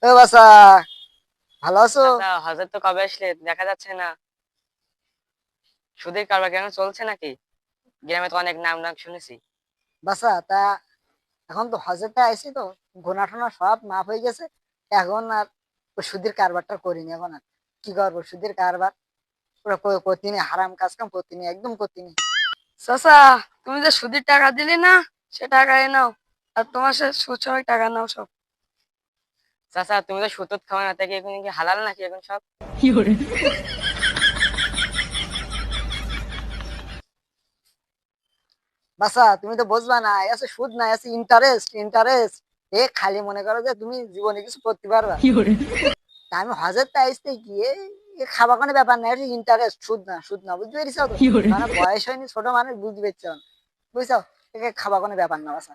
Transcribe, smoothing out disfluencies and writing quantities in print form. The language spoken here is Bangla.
ও বাসা, ভালো আছো? চাচা, হজরত তো কবে আসলে দেখা যাচ্ছে না। সুদের কারবার কেন চলছে নাকি? গ্রামে তো অনেক নাম ডাক শুনেছি। বাসা তা এখন তো হজেতে আইছি তো, গোনা টোনা সব মাফ হয়ে গেছে। এখন আর ওই সুদের কারবারটা করিনি। এখন আর কি করবো? সুদের কারবার ওরা করতিনি, হারাম কাজ কাম করতিনি, একদম করতিনি। চাচা, তুমি যে সুদের টাকা দিলি না, সে টাকাই নাও। আর তোমার সে সুদ সবাই টাকা নাও সব। চাচা, তুমি তো সুদ টুদ খাও না, তাকে এখন কি হালাল নাকি এখন সব? বাসা তুমি তো বুঝবা না, আছে সুদ না, আছে ইন্টারেস্ট ইন্টারেস্ট। খালি মনে করো যে তুমি জীবনে কিছু করতে পারবা। তা আমি হজের তা আসতে গিয়ে খাবার কোনো ব্যাপার না, ইন্টারেস্ট, সুদ না, সুদ না, বুঝতে পেরেছো তো? মানে বয়স হয়নি, ছোট মানুষ বুঝতে পেরেছ, বুঝছো? খাবার কোনো ব্যাপার না বাসা।